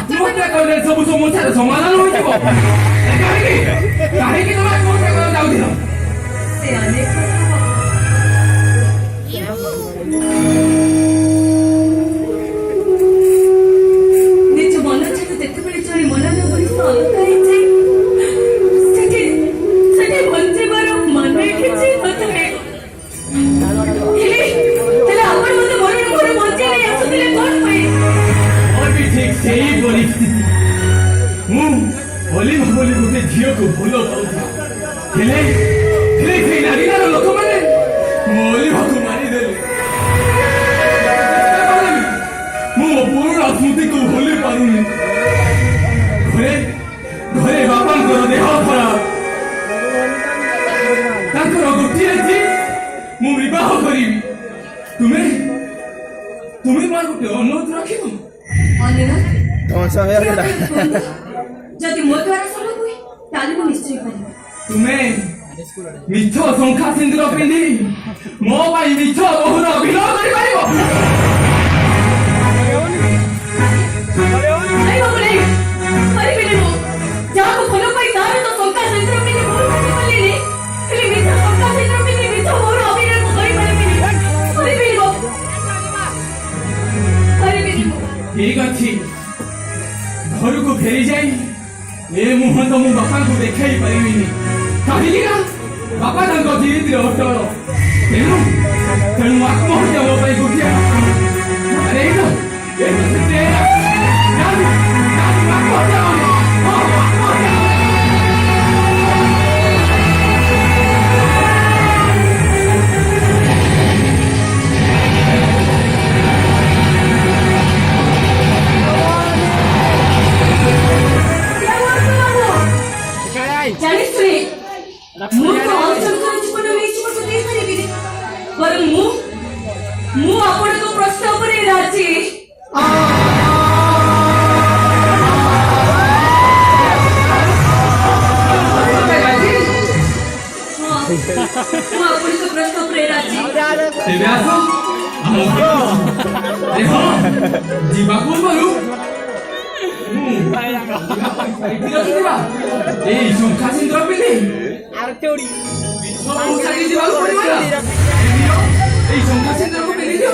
ଆତ୍ମହତ୍ୟା କଲେ ସବୁ ସମସ୍ୟାର ସମାଧାନ ହୋଇଯିବ। କାହିଁକି ତମେ ଆତ୍ମହତ୍ୟା କରିବାକୁ ଯାଉଥିଲ? ସେ ଅନେକ ନିଜ ମନ ଛାତ ଯେତେବେଳେ ଜଣେ ମନ ନ କରି ଅଲଗା ହେଇଯାଏ ସେଠି ସେଠି ବଞ୍ଚିବାର ମାନେ କିଛି ନଥାଏ। ହେଲେ ଆପଣ ମତେ ମରଣ ପରେ ବଞ୍ଚେଇ ନେଇ ଆସୁଥିଲେ କଣ ପାଇଁ? ମୋର ବି ଠିକ ସେଇ ପରିସ୍ଥିତି। ମୁଁ ଅଲିଭା ବୋଲି ଗୋଟେ ଝିଅକୁ ଭଲ ପାଉଥିଲି। ହେଲେ ହେଲେ ସେଇ ନାରୀର ଲୋକମାନେ ମୋ ଅଲିଭାକୁ ମାରିଦେଲେ। ମୁଁ ମୋ ପୁରୁଣା ସ୍ମୃତିକୁ ଭୁଲି ପାରୁନି। ଘରେ ଘରେ ବାପାଙ୍କର ଦେହ ଖରାପ। ତାଙ୍କର ଗୋଟିଏ ଝିଅ ମୁଁ ବିବାହ କରିବି। ତୁମେ ତୁମେ ମୋର ଗୋଟେ ଅନୁରୋଧ ରଖିବ। ଯଦି ମୋ ଦ୍ୱାରା ସମ୍ଭବ ହୁଏ ତାହେଲେ ମୁଁ ନିଶ୍ଚୟ କରିବି। ତୁମେ ମିଛ ଶଙ୍ଖା ସିନ୍ଦୁର ପିନ୍ଧି ମୋ ପାଇଁ ମିଛ ବହୁର ବିରୋଧ କରିପାରିବ? ଯାହାକୁ ଭଲ ପାଇ ତାର ତ ଶଙ୍ଖା ସିନ୍ଦୁର ପିନ୍ଧି ମୋର ପାଠ କଲିଣି। ହେଲେ ମିଛ ଶଙ୍ଖା ସିନ୍ଦୁର ପିନ୍ଧି ମିଛ ମୋର ଅଭିନୟ କରିପାରିବିନି। ଠିକ ଅଛି, ଘରକୁ ଫେରି ଯାଇ ଏ ମୁହଁ ତ ମୁଁ ବାପାଙ୍କୁ ଦେଖାଇ ପାରିବିନି। କାହିଁକି ନା ବାପା ତାଙ୍କ ଧୀରେ ଅଟଳ। ତେଣୁ ତେଣୁ ଆତ୍ମହତ୍ୟା ମୋ ପାଇଁ ଗୋଟିଏ ମୁଁ ଆପଣଙ୍କ ପ୍ରଶ୍ନ ଉପରେ ରାଜି। ମୁଁ ଆପଣଙ୍କ ପ୍ରଶ୍ନ ଉପରେ ରାଜି। ତେବେ ଆସ ଯିବା ପୂର୍ବରୁ ଏଇ ଶଙ୍ଖା ସିନ୍ଦୁର ପିନ୍ଧି ଯିବାକୁ ପଡିବ ନା। এই শঙ্খা সিন্দুরକୁ ପିନ୍ଧି ଦିଅ।